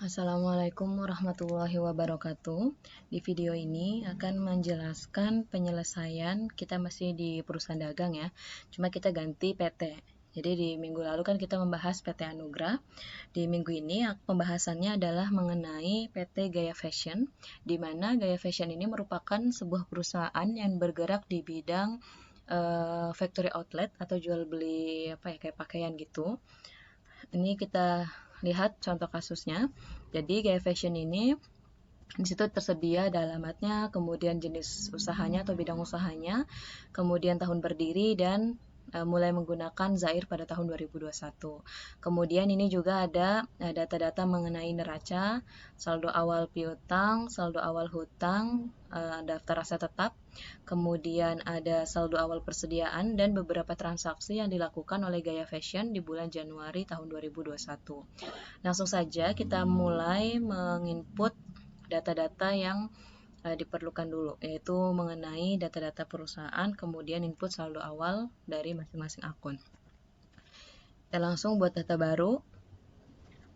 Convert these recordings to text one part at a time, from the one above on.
Assalamualaikum warahmatullahi wabarakatuh. Di video ini akan menjelaskan penyelesaian, kita masih di perusahaan dagang ya, cuma kita ganti PT. Jadi di minggu lalu kan kita membahas PT Anugrah. Di minggu ini pembahasannya adalah mengenai PT Gaya Fashion, di mana Gaya Fashion ini merupakan sebuah perusahaan yang bergerak di bidang factory outlet atau jual beli kayak pakaian gitu. Ini kita lihat contoh kasusnya. Jadi Gaya Fashion ini di situ tersedia ada alamatnya, kemudian jenis usahanya atau bidang usahanya, kemudian tahun berdiri dan mulai menggunakan Zair pada tahun 2021. Kemudian ini juga ada data-data mengenai neraca, saldo awal piutang, saldo awal hutang, daftar aset tetap, kemudian ada saldo awal persediaan dan beberapa transaksi yang dilakukan oleh Gaya Fashion di bulan Januari tahun 2021. Langsung saja kita mulai menginput data-data yang diperlukan dulu, yaitu mengenai data-data perusahaan, kemudian input saldo awal dari masing-masing akun. Kita langsung buat data baru.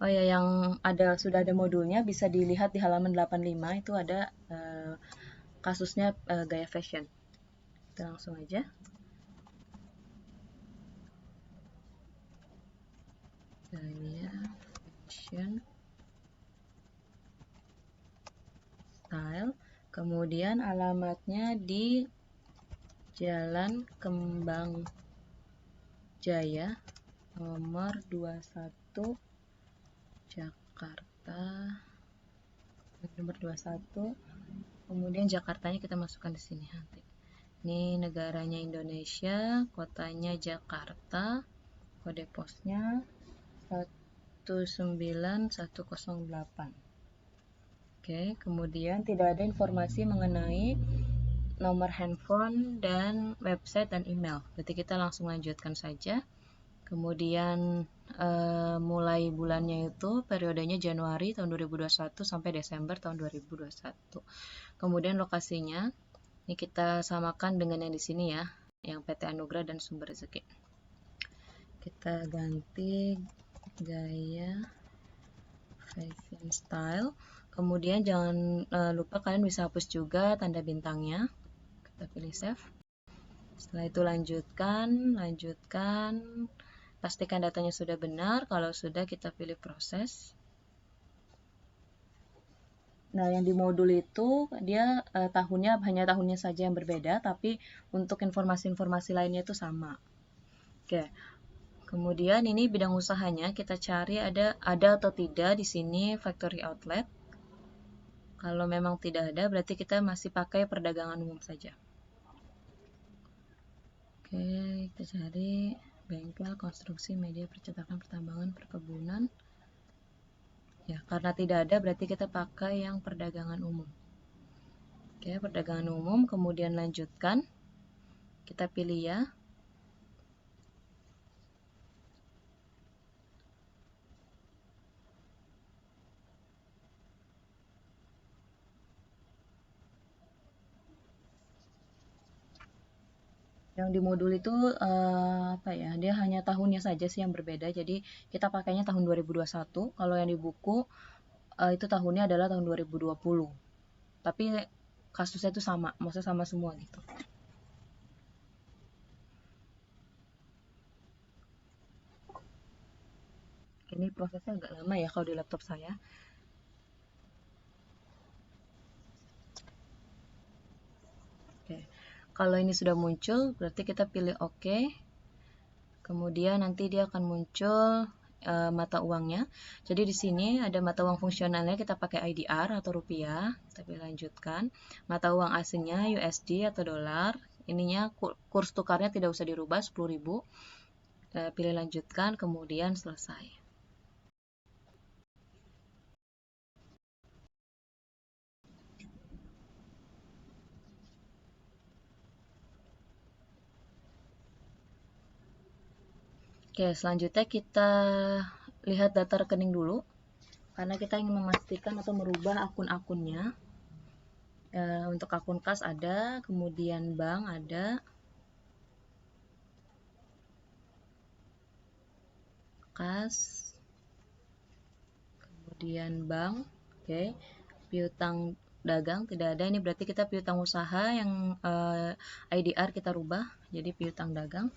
Oh ya, yang sudah ada modulnya bisa dilihat di halaman 85, itu ada kasusnya Gaya Fashion. Kita langsung aja. Gaya Fashion Style, kemudian alamatnya di Jalan Kembang Jaya nomor 21 Jakarta, nomor 21, kemudian Jakartanya kita masukkan di sini nanti. Ini negaranya Indonesia, kotanya Jakarta, kode posnya 19108. Oke, kemudian tidak ada informasi mengenai nomor handphone dan website dan email. Berarti kita langsung lanjutkan saja. Kemudian mulai bulannya itu periodenya Januari tahun 2021 sampai Desember tahun 2021. Kemudian lokasinya ini kita samakan dengan yang di sini ya, yang PT Anugrah dan Sumber Rezeki. Kita ganti Gaya Fashion Style. Kemudian jangan lupa kalian bisa hapus juga tanda bintangnya. Kita pilih save. Setelah itu lanjutkan. Pastikan datanya sudah benar. Kalau sudah, kita pilih proses. Nah, yang di modul itu dia hanya tahunnya saja yang berbeda, tapi untuk informasi-informasi lainnya itu sama. Oke. Kemudian ini bidang usahanya, kita cari ada atau tidak di sini factory outlet. Kalau memang tidak ada, berarti kita masih pakai perdagangan umum saja. Oke, kita cari bengkel, konstruksi, media, percetakan, pertambangan, perkebunan. Ya, karena tidak ada berarti kita pakai yang perdagangan umum. Oke, perdagangan umum, kemudian lanjutkan. Kita pilih ya. Yang di modul itu dia hanya tahunnya saja sih yang berbeda. Jadi kita pakainya tahun 2021. Kalau yang di buku itu tahunnya adalah tahun 2020. Tapi kasusnya itu sama, maksudnya sama semua gitu. Ini prosesnya agak lama ya kalau di laptop saya. Oke. Kalau ini sudah muncul, berarti kita pilih OK. Kemudian nanti dia akan muncul mata uangnya. Jadi di sini ada mata uang fungsionalnya, kita pakai IDR atau rupiah. Kita pilih lanjutkan. Mata uang asingnya USD atau dolar. Ininya kurs tukarnya tidak usah dirubah, 10.000. Pilih lanjutkan, kemudian selesai. Oke, selanjutnya kita lihat data rekening dulu. Karena kita ingin memastikan atau merubah akun-akunnya. Untuk akun kas ada, kemudian bank ada, kas, kemudian bank, oke. Piutang dagang tidak ada, ini berarti kita piutang usaha yang IDR kita rubah jadi piutang dagang.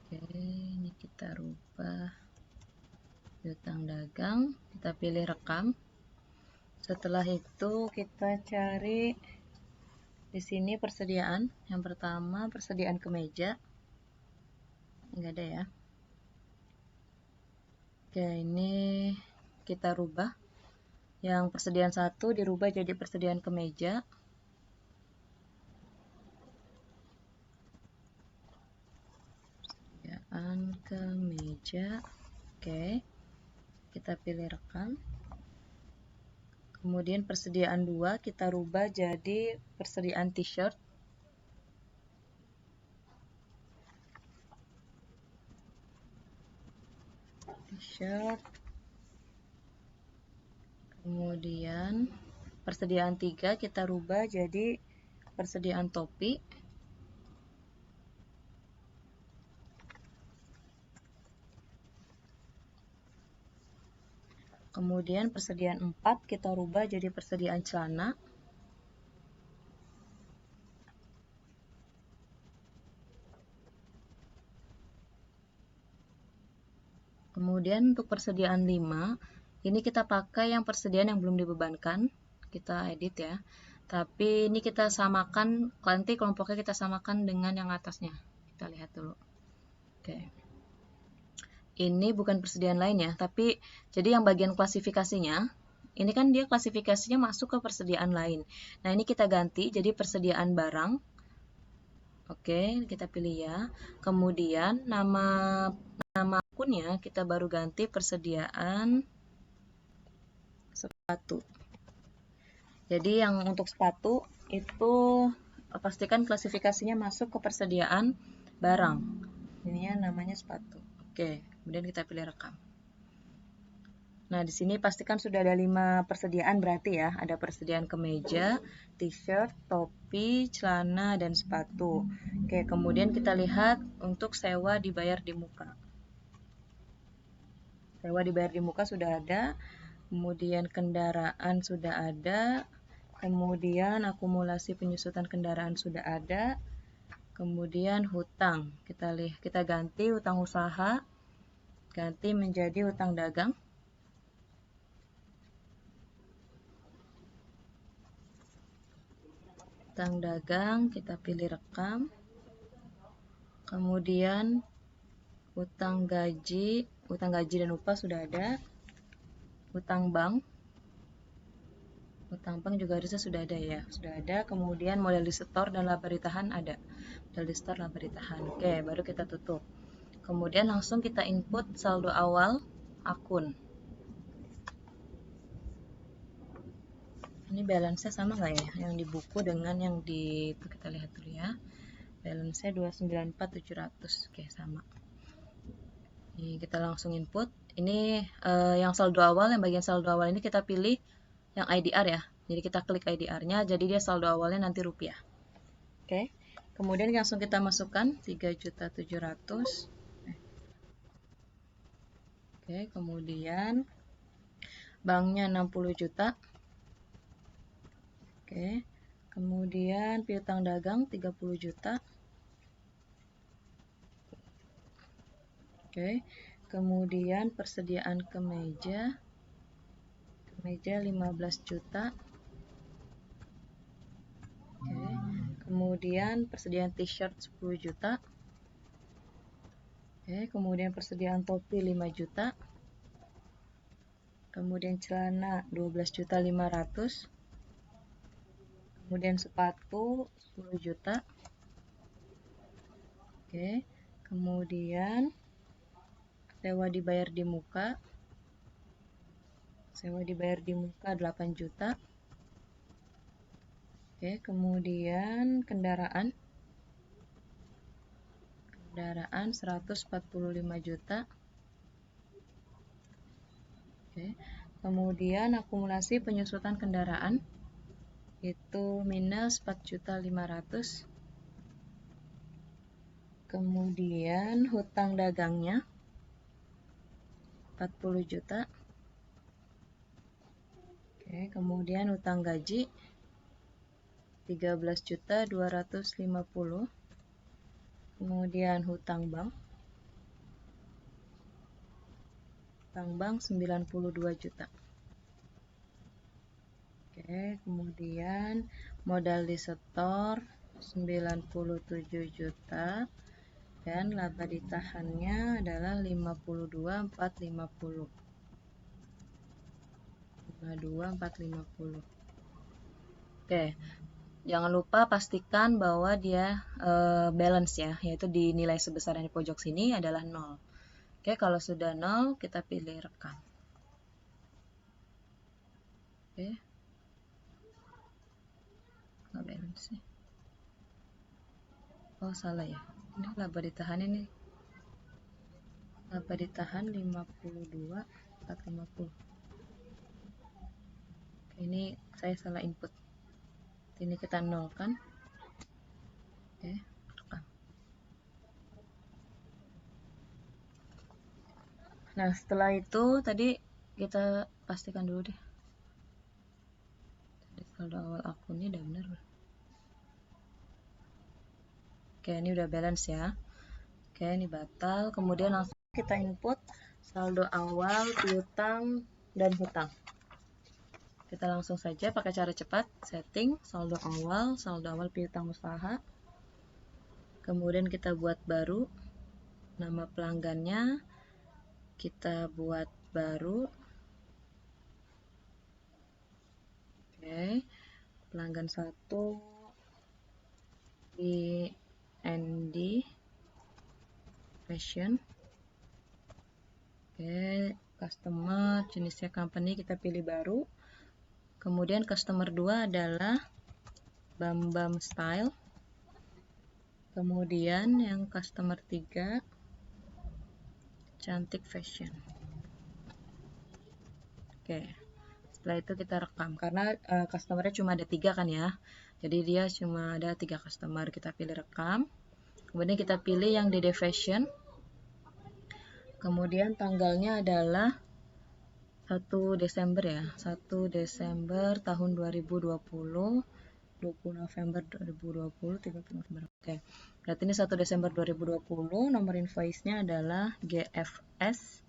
Oke, ini kita rubah piutang dagang, kita pilih rekam. Setelah itu kita cari di sini persediaan. Yang pertama persediaan kemeja, nggak ada ya. Oke, ini kita rubah. Yang persediaan 1 dirubah jadi persediaan kemeja. Persediaan kemeja. Oke. Kita pilih rekam. Kemudian persediaan 2 kita rubah jadi persediaan t-shirt. T-shirt. Kemudian persediaan 3 kita rubah jadi persediaan topi. Kemudian persediaan 4 kita rubah jadi persediaan celana. Kemudian untuk persediaan 5, ini kita pakai yang persediaan yang belum dibebankan. Kita edit ya. Tapi ini kita samakan, nanti kelompoknya kita samakan dengan yang atasnya. Kita lihat dulu. Oke. Ini bukan persediaan lain ya, tapi jadi yang bagian klasifikasinya, ini kan dia klasifikasinya masuk ke persediaan lain. Nah, ini kita ganti jadi persediaan barang. Oke, kita pilih ya. Kemudian nama akunnya kita baru ganti persediaan sepatu. Jadi yang untuk sepatu itu pastikan klasifikasinya masuk ke persediaan barang. Ininya namanya sepatu. Oke, kemudian kita pilih rekam. Nah, di sini pastikan sudah ada 5 persediaan berarti ya. Ada persediaan kemeja, t-shirt, topi, celana, dan sepatu. Oke, kemudian kita lihat untuk sewa dibayar di muka. Sewa dibayar di muka sudah ada. Kemudian kendaraan sudah ada. Kemudian akumulasi penyusutan kendaraan sudah ada. Kemudian hutang. Kita ganti hutang usaha. Ganti menjadi hutang dagang. Hutang dagang, kita pilih rekam. Kemudian hutang gaji dan upah sudah ada. Hutang bank juga harusnya sudah ada ya, sudah ada. Kemudian modal di setor dan laba ditahan ada. Modal di setor, laba ditahan. Oke, baru kita tutup. Kemudian langsung kita input saldo awal akun. Ini balance-nya sama nggak ya? Yang di buku dengan yang di itu kita lihat dulu ya. Balance-nya 294.700. Oke, sama. Ini kita langsung input. Ini yang saldo awal, yang bagian saldo awal ini kita pilih yang IDR ya. Jadi kita klik IDR-nya, jadi dia saldo awalnya nanti rupiah. Oke. Kemudian langsung kita masukkan 3.700.000. Oke, kemudian banknya 60 juta. Oke. Kemudian piutang dagang 30 juta. Oke. Kemudian persediaan kemeja 15 juta. Oke. Kemudian persediaan t-shirt 10 juta. Oke, kemudian persediaan topi 5 juta. Kemudian celana 12.500.000. Kemudian sepatu 10 juta. Oke. Kemudian sewa dibayar di muka. Sewa dibayar di muka 8 juta. Oke, kemudian kendaraan 145 juta. Oke. Kemudian akumulasi penyusutan kendaraan itu minus 4.500.000. Kemudian hutang dagangnya 40 juta. Oke, kemudian utang gaji 13.250.000. Kemudian hutang bank 92 juta. Oke, kemudian modal disetor 97 juta dan laba ditahannya adalah 52.450. 52.450. Oke, jangan lupa pastikan bahwa dia balance ya, yaitu di nilai sebesar yang di pojok sini adalah 0. Oke, kalau sudah 0, kita pilih rekam. Oke. Nggak balance sih. Oh, salah ya. Ini laba ditahan ini. Laba ditahan 52.450. Oke, ini saya salah input. Ini kita 0 kan? Oke, rekam. Nah, setelah itu tadi kita pastikan dulu deh. Tadi saldo awal akunnya udah benar. Oke, ini udah balance ya. Oke, ini batal. Kemudian langsung kita input saldo awal, piutang, dan hutang. Kita langsung saja pakai cara cepat. Setting, saldo awal piutang usaha. Kemudian kita buat baru. Nama pelanggannya kita buat baru. Oke, pelanggan 1 di ND Fashion. Oke, customer jenisnya company kita pilih baru. Kemudian customer 2 adalah Bambam Style. Kemudian yang customer 3 Cantik Fashion. Oke, setelah itu kita rekam karena customernya cuma ada 3 kan ya, jadi dia cuma ada 3 customer. Kita pilih rekam, kemudian kita pilih yang Dede Fashion, kemudian tanggalnya adalah 1 Desember ya, 1 Desember tahun 2020, 20 November 2020, 30 November. Oke, berarti ini 1 Desember 2020, nomor invoice-nya adalah GFS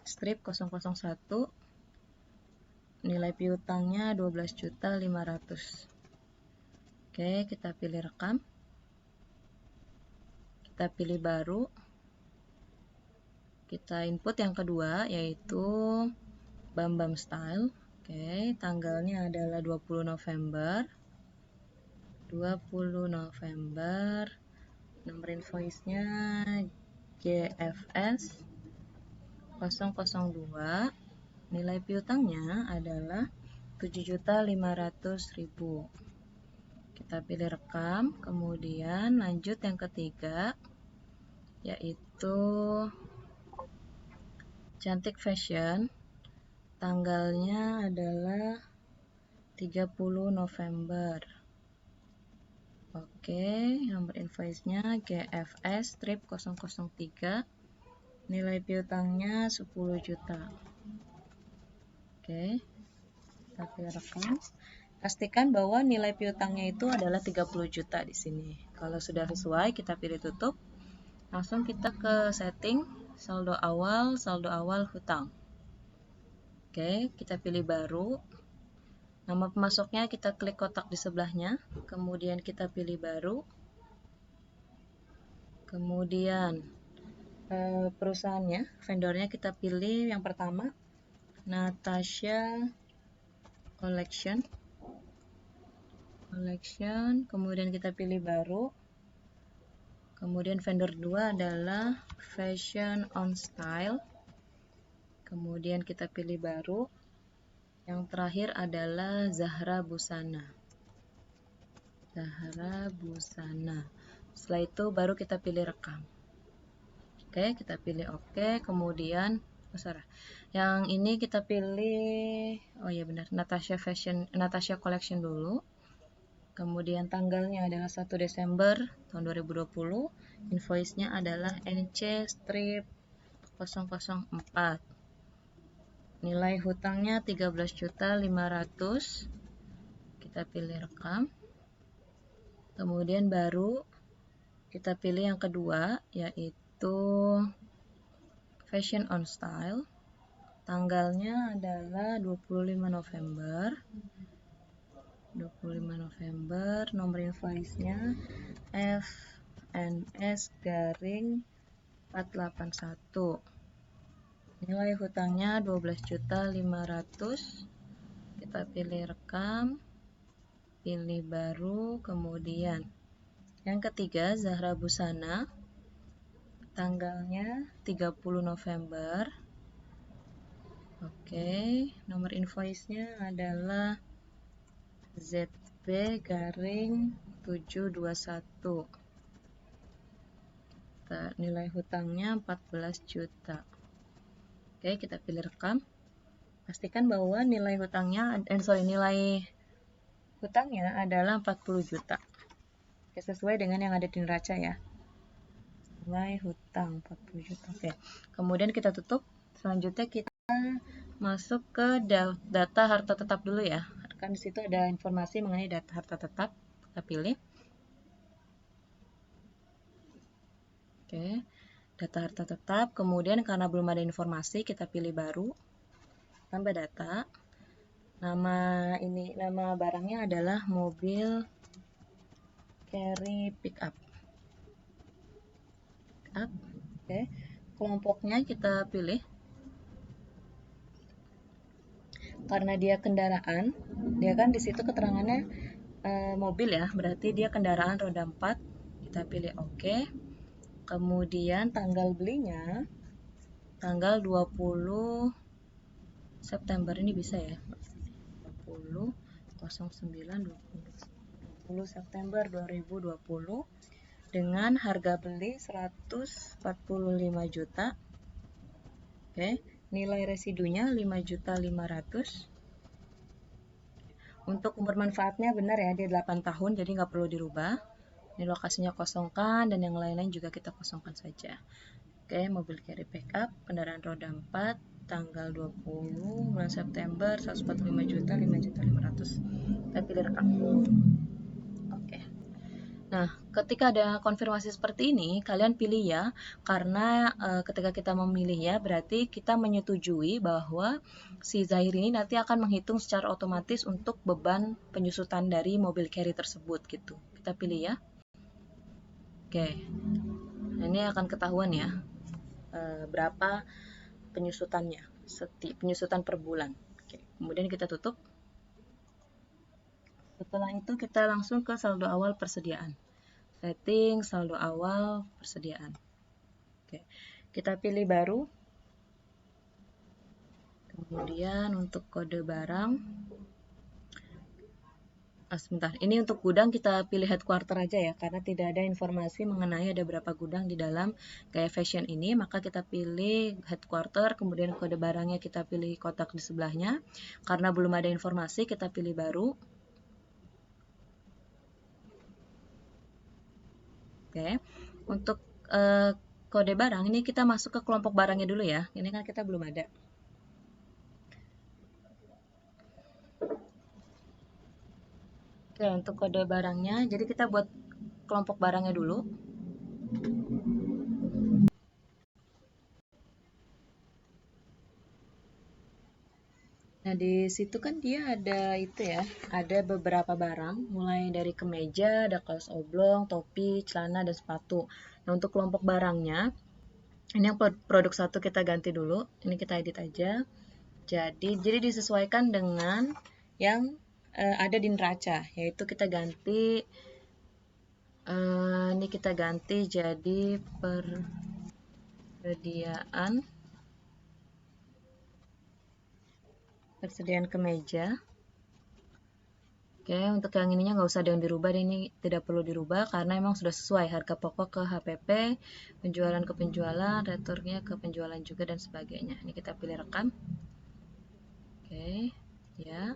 strip 001, nilai piutangnya 12.500.000. Oke, kita pilih rekam, kita pilih baru, kita input yang kedua yaitu Bambam Style. Oke, tanggalnya adalah 20 November, nomor invoice-nya GFS 002, nilai piutangnya adalah 7.500.000. Kita pilih rekam, kemudian lanjut yang ketiga yaitu Cantik Fashion, tanggalnya adalah 30 November. Oke, nomor invoice-nya GFS strip 003, nilai piutangnya 10 juta. Oke, kita pilih rekam. Pastikan bahwa nilai piutangnya itu adalah 30 juta di sini. Kalau sudah sesuai, kita pilih tutup. Langsung kita ke setting, saldo awal hutang. Oke, kita pilih baru. Nama pemasoknya kita klik kotak di sebelahnya, kemudian kita pilih baru. Kemudian perusahaannya, vendornya kita pilih yang pertama, Natasha Collection. Kemudian kita pilih baru. Kemudian vendor 2 adalah Fashion on Style. Kemudian kita pilih baru. Yang terakhir adalah Zahra Busana. Setelah itu baru kita pilih rekam. Oke, kita pilih oke. Kemudian yang ini kita pilih, oh ya benar, Natasha Collection dulu. Kemudian tanggalnya adalah 1 Desember tahun 2020. Invoice-nya adalah NC strip 004. nilai hutangnya 13.500.000. Kita pilih rekam. Kemudian baru kita pilih yang kedua, yaitu Fashion on Style. Tanggalnya adalah 25 November. Nomor invoice-nya FNS-481. Nilai hutangnya 12.500.000. Kita pilih rekam, pilih baru, kemudian yang ketiga Zahra Busana, tanggalnya 30 November. Oke, nomor invoice-nya adalah ZB-721. Nilai hutangnya 14 juta. Oke, kita pilih rekam. Pastikan bahwa nilai hutangnya adalah 40 juta. Oke, sesuai dengan yang ada di neraca ya. Nilai hutang 40 juta. Oke. Kemudian kita tutup. Selanjutnya kita masuk ke data harta tetap dulu ya. Kan di situ ada informasi mengenai data harta tetap. Kita pilih. Oke. Data harta tetap. Kemudian karena belum ada informasi, kita pilih baru. Tambah data. Nama barangnya adalah mobil carry pickup. Oke. Kelompoknya kita pilih. Karena dia kendaraan, dia kan di situ keterangannya mobil ya, berarti dia kendaraan roda 4. Kita pilih oke. Kemudian tanggal belinya tanggal 20 September, ini bisa ya, 20 September 2020 dengan harga beli 145 juta. Oke, nilai residunya 5.500.000. Untuk umur manfaatnya benar ya, dia 8 tahun, jadi nggak perlu dirubah. Ini lokasinya kosongkan, dan yang lain-lain juga kita kosongkan saja. Oke, mobil carry pickup, kendaraan roda 4, tanggal 20 bulan September, 145 juta, 5.500.000. Kita pilih rekam. Oke. Nah, ketika ada konfirmasi seperti ini, kalian pilih ya, karena ketika kita memilih ya, berarti kita menyetujui bahwa si Zahir ini nanti akan menghitung secara otomatis untuk beban penyusutan dari mobil carry tersebut gitu. Kita pilih ya. Oke. Nah, ini akan ketahuan ya berapa penyusutannya, penyusutan per bulan. Oke. Kemudian kita tutup. Setelah itu kita langsung ke saldo awal persediaan. Setting saldo awal persediaan. Oke. Kita pilih baru. Kemudian untuk kode barang. Sebentar, ini untuk gudang kita pilih headquarter aja ya, karena tidak ada informasi mengenai ada berapa gudang di dalam Gaya Fashion ini, maka kita pilih headquarter, kemudian kode barangnya kita pilih kotak di sebelahnya. Karena belum ada informasi, kita pilih baru. Oke, untuk kode barang ini kita masuk ke kelompok barangnya dulu ya, ini kan kita belum ada. Oke, untuk kode barangnya, jadi kita buat kelompok barangnya dulu. Nah, di situ kan dia ada itu ya, ada beberapa barang, mulai dari kemeja, ada kaos oblong, topi, celana, dan sepatu. Nah, untuk kelompok barangnya, ini yang produk 1 kita ganti dulu, ini kita edit aja. Jadi disesuaikan dengan yang ada di neraca, yaitu kita ganti ini kita ganti jadi persediaan kemeja. Oke, untuk yang ininya nggak usah ada yang dirubah, ini tidak perlu dirubah karena memang sudah sesuai harga pokok ke HPP, penjualan ke penjualan, returnya ke penjualan juga, dan sebagainya. Ini kita pilih rekam. Oke, ya.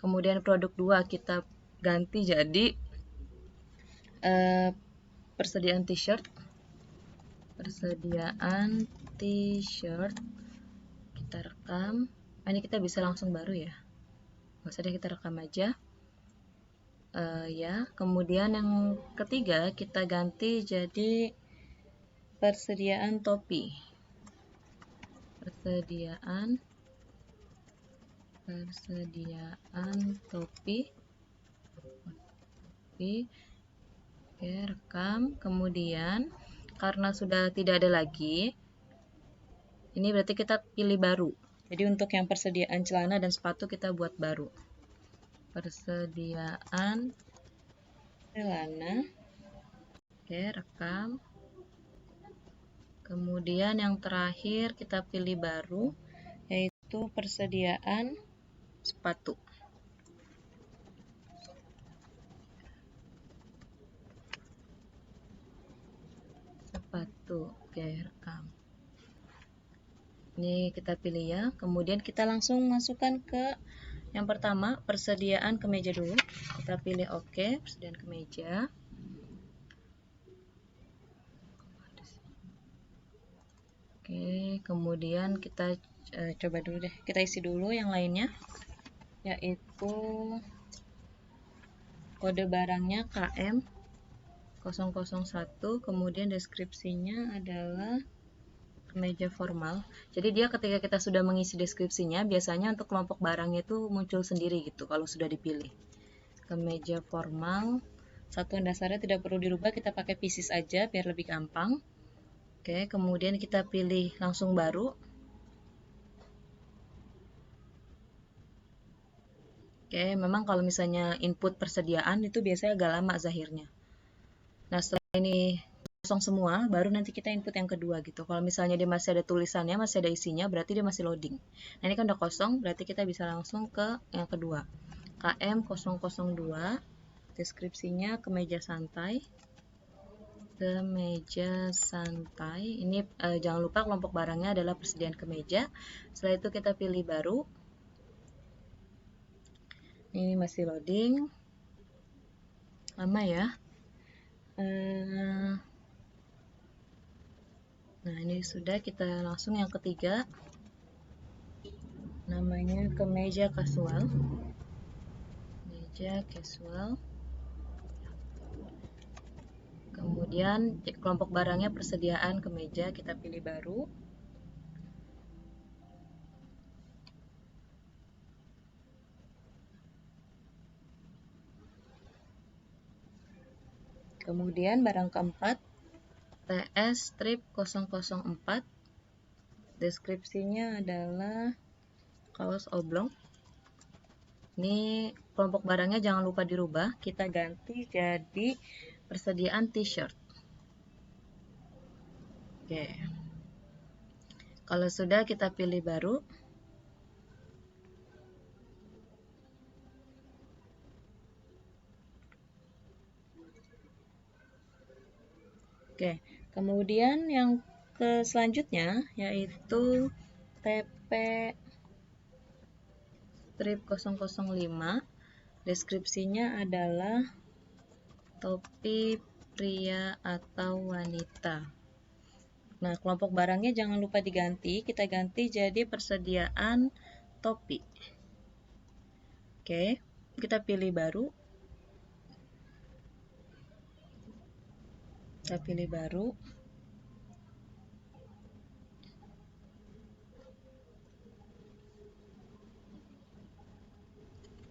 Kemudian produk 2 kita ganti jadi persediaan t-shirt. Kita rekam. Ini kita bisa langsung baru ya, nggak usah deh, kita rekam aja. Ya, kemudian yang ketiga kita ganti jadi persediaan topi. Persediaan topi. Oke, rekam. Kemudian karena sudah tidak ada lagi, ini berarti kita pilih baru. Jadi untuk yang persediaan celana dan sepatu kita buat baru. Persediaan celana. Oke, rekam. Kemudian yang terakhir kita pilih baru, yaitu persediaan sepatu. Oke, rekam. Ini kita pilih ya. Kemudian kita langsung masukkan ke yang pertama, persediaan kemeja dulu. Kita pilih oke, persediaan kemeja. Oke, kemudian kita coba dulu deh. Kita isi dulu yang lainnya, yaitu kode barangnya KM 001, kemudian deskripsinya adalah kemeja formal. Jadi dia ketika kita sudah mengisi deskripsinya, biasanya untuk kelompok barangnya itu muncul sendiri gitu kalau sudah dipilih. Kemeja formal, satuan dasarnya tidak perlu dirubah, kita pakai pieces aja biar lebih gampang. Oke, kemudian kita pilih langsung baru. Oke, memang kalau misalnya input persediaan itu biasanya agak lama zahirnya. Nah, setelah ini kosong semua, baru nanti kita input yang kedua gitu. Kalau misalnya dia masih ada tulisannya, masih ada isinya, berarti dia masih loading. Nah, ini kan udah kosong, berarti kita bisa langsung ke yang kedua. KM 002, deskripsinya kemeja santai. Kemeja santai. Ini jangan lupa kelompok barangnya adalah persediaan kemeja. Setelah itu kita pilih baru. Ini masih loading. Lama ya. Nah, ini sudah, kita langsung yang ketiga. Namanya kemeja casual. Kemeja casual. Kemudian kelompok barangnya persediaan kemeja, kita pilih baru. Kemudian barang keempat, TS strip 004. Deskripsinya adalah kaos oblong. Ini kelompok barangnya jangan lupa dirubah, kita ganti jadi persediaan t-shirt. Oke. Kalau sudah, kita pilih baru. Oke, kemudian yang selanjutnya yaitu TP strip 005. Deskripsinya adalah topi pria atau wanita. Nah, kelompok barangnya jangan lupa diganti, kita ganti jadi persediaan topi. Oke, kita pilih baru. Kita pilih baru.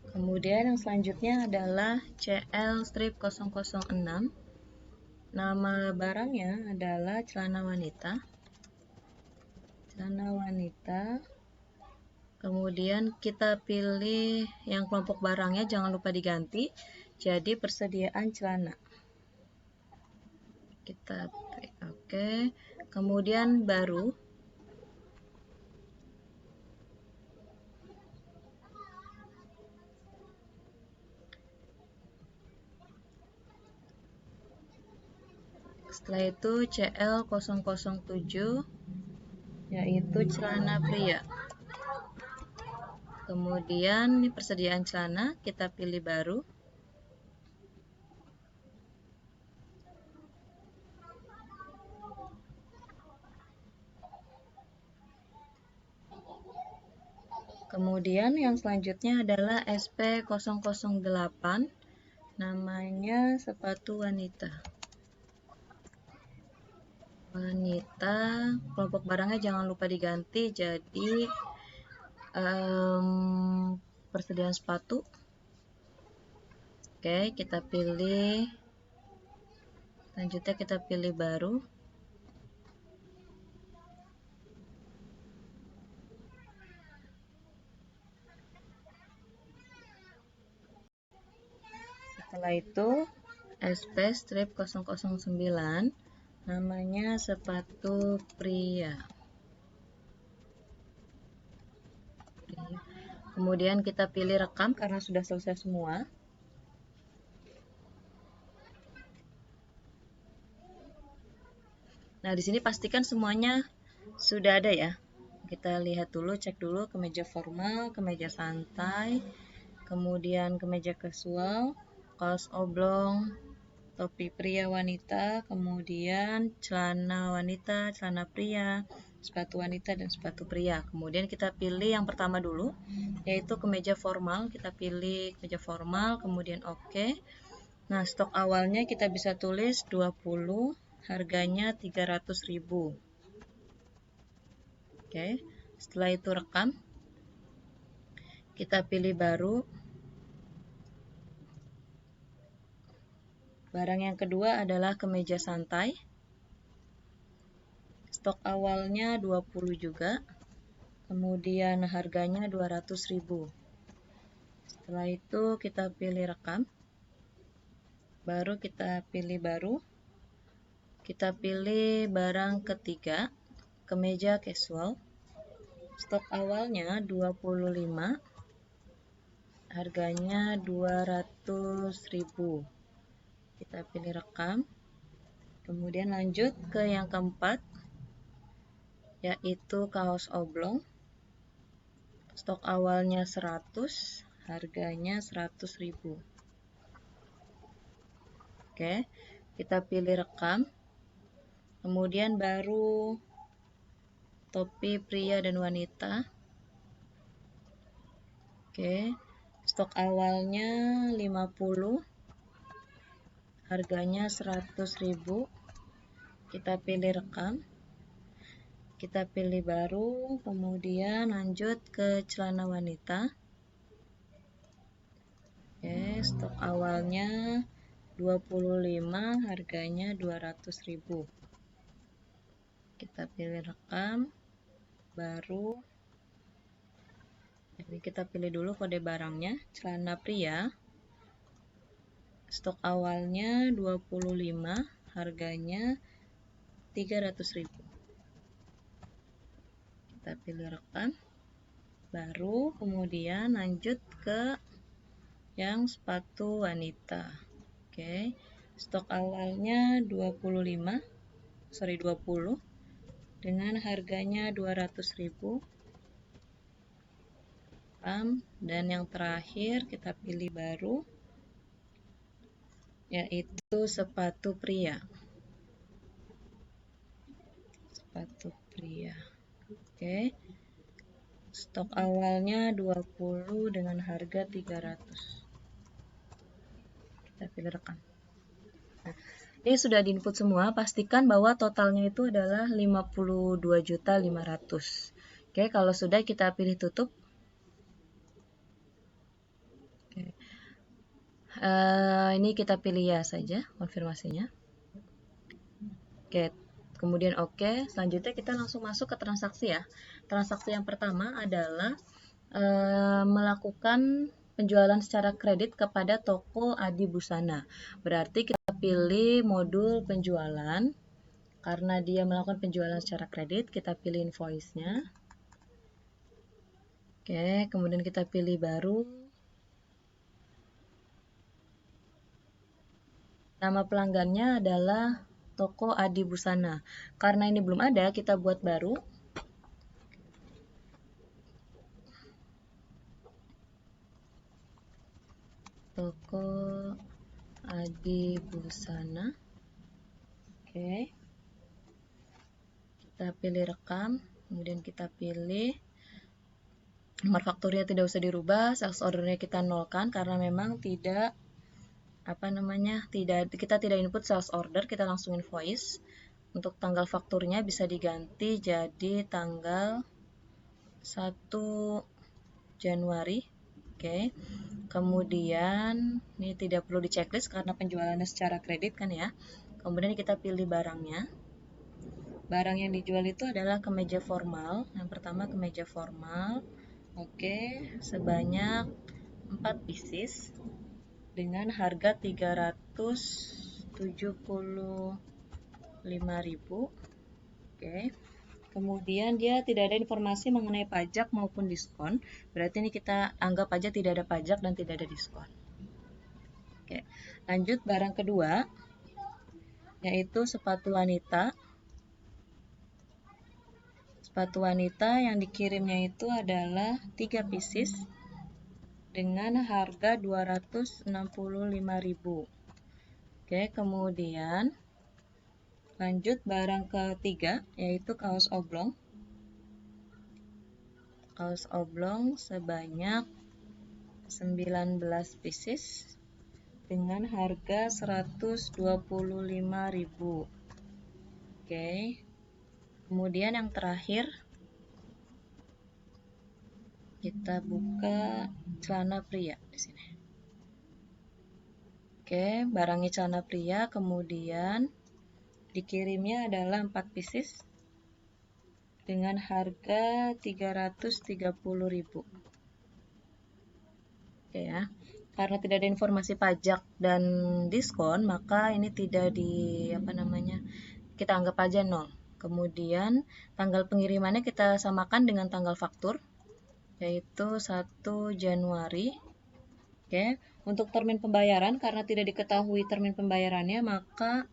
Kemudian yang selanjutnya adalah CL strip 006. Nama barangnya adalah celana wanita. Celana wanita. Kemudian kita pilih yang kelompok barangnya jangan lupa diganti jadi persediaan celana. Kita oke. Kemudian baru. Setelah itu CL 007 yaitu celana pria. Kemudian ini persediaan celana, kita pilih baru. Kemudian yang selanjutnya adalah SP008, namanya sepatu wanita. Kelompok barangnya jangan lupa diganti, jadi persediaan sepatu. Oke, kita pilih. Selanjutnya kita pilih baru. Setelah itu SP strip 009, namanya sepatu pria. Kemudian kita pilih rekam karena sudah selesai semua. Nah, di sini pastikan semuanya sudah ada ya. Kita lihat dulu, cek dulu kemeja formal, kemeja santai, kemudian kemeja casual, kaos oblong, topi pria wanita, kemudian celana wanita, celana pria, sepatu wanita, dan sepatu pria. Kemudian kita pilih yang pertama dulu, yaitu kemeja formal. Kita pilih kemeja formal, kemudian oke. Nah, stok awalnya kita bisa tulis 20, harganya 300.000. Oke, setelah itu rekam. Kita pilih baru. Barang yang kedua adalah kemeja santai. Stok awalnya 20 juga. Kemudian harganya 200.000. Setelah itu kita pilih rekam. Baru kita pilih baru. Kita pilih barang ketiga, kemeja casual. Stok awalnya 25. Harganya 200.000. Kita pilih rekam. Kemudian lanjut ke yang keempat, yaitu kaos oblong. Stok awalnya 100, harganya 100.000. Oke, kita pilih rekam. Kemudian baru topi pria dan wanita. Oke, stok awalnya 50, harganya 100.000. Kita pilih rekam. Kita pilih baru, kemudian lanjut ke celana wanita. Oke, stok awalnya 25, harganya 200.000. Kita pilih rekam, baru. Jadi kita pilih dulu kode barangnya, celana pria. Stok awalnya 25, harganya 300.000. Kita pilih rekam, baru, kemudian lanjut ke yang sepatu wanita. Oke, stok awalnya 20 dengan harganya 200.000. Dan yang terakhir kita pilih baru, yaitu sepatu pria. Sepatu pria. Oke, stok awalnya 20 dengan harga 300. Kita pilih rekam. Nah, ini sudah diinput semua, pastikan bahwa totalnya itu adalah 52.500.000. Oke, kalau sudah kita pilih tutup. Oke. Ini kita pilih ya saja konfirmasinya. Oke, kemudian oke. Selanjutnya kita langsung masuk ke transaksi ya. Transaksi yang pertama adalah melakukan penjualan secara kredit kepada toko Adi Busana. Berarti kita pilih modul penjualan. Karena dia melakukan penjualan secara kredit, kita pilih invoice-nya. Oke, kemudian kita pilih baru. Nama pelanggannya adalah toko Adi Busana. Karena ini belum ada, kita buat baru. Toko Adi Busana. Oke. Kita pilih rekam, kemudian kita pilih Nomor fakturnya tidak usah dirubah, sales ordernya kita nolkan karena memang tidak kita tidak input sales order, kita langsung invoice. Untuk tanggal fakturnya bisa diganti jadi tanggal 1 Januari. Oke. Kemudian ini tidak perlu di checklist karena penjualannya secara kredit kan ya. Kemudian kita pilih barangnya. Barang yang dijual itu adalah kemeja formal. Yang pertama kemeja formal. Oke, sebanyak 4 pieces dengan harga 375.000. Oke. Kemudian dia tidak ada informasi mengenai pajak maupun diskon. Berarti ini kita anggap aja tidak ada pajak dan tidak ada diskon. Oke. Lanjut barang kedua, yaitu sepatu wanita. Sepatu wanita yang dikirimnya itu adalah 3 pieces dengan harga 265.000. Oke, kemudian lanjut barang ketiga, yaitu kaos oblong. Kaos oblong sebanyak 19 pieces dengan harga 125.000. Oke. Kemudian yang terakhir kita buka celana pria di sini. Oke, barangnya celana pria, kemudian dikirimnya adalah 4 pieces dengan harga 330.000. Oke ya. Karena tidak ada informasi pajak dan diskon, maka ini tidak kita anggap aja 0. Kemudian tanggal pengirimannya kita samakan dengan tanggal faktur, yaitu 1 Januari. Oke, untuk termin pembayaran karena tidak diketahui termin pembayarannya, maka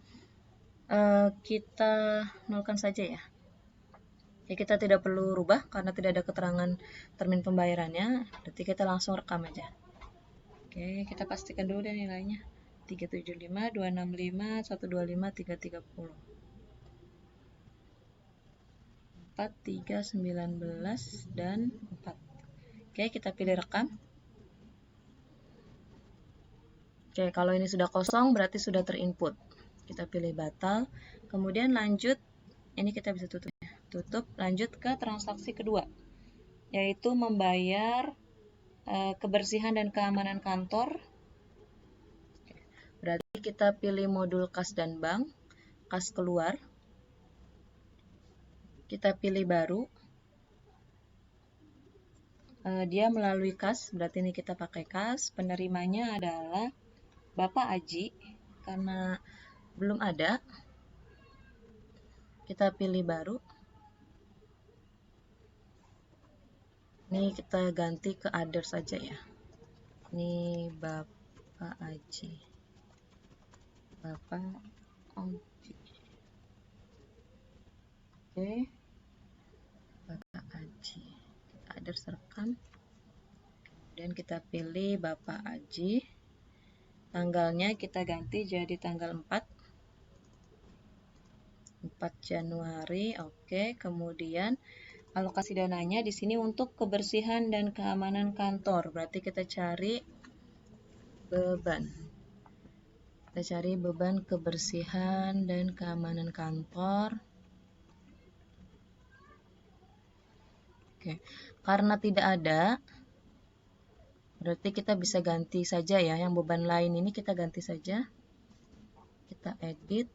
kita nolkan saja ya. Ya, kita tidak perlu rubah karena tidak ada keterangan termin pembayarannya, berarti kita langsung rekam aja. Oke, kita pastikan dulu deh nilainya. 375, 265, 125, 330. 4, 3, 19, dan 4. Oke, kita pilih rekam. Oke, kalau ini sudah kosong berarti sudah terinput. Kita pilih batal. Kemudian lanjut, ini kita bisa tutup ya. Tutup, lanjut ke transaksi kedua, yaitu membayar kebersihan dan keamanan kantor. Berarti kita pilih modul kas dan bank, kas keluar. Kita pilih baru. Dia melalui kas, berarti ini kita pakai kas. Penerimanya adalah Bapak Aji, karena belum ada. Kita pilih baru. Ini kita ganti ke other saja ya. Ini Bapak Aji. Bapak Aji. Oke. Bapak Aji. Kita other rekam. Kemudian kita pilih Bapak Aji. Tanggalnya kita ganti jadi tanggal 4 Januari. Oke, kemudian alokasi dananya di sini untuk kebersihan dan keamanan kantor. Berarti kita cari beban. Kita cari beban kebersihan dan keamanan kantor. Oke, karena tidak ada, berarti kita bisa ganti saja ya. Yang beban lain ini kita ganti saja. Kita edit.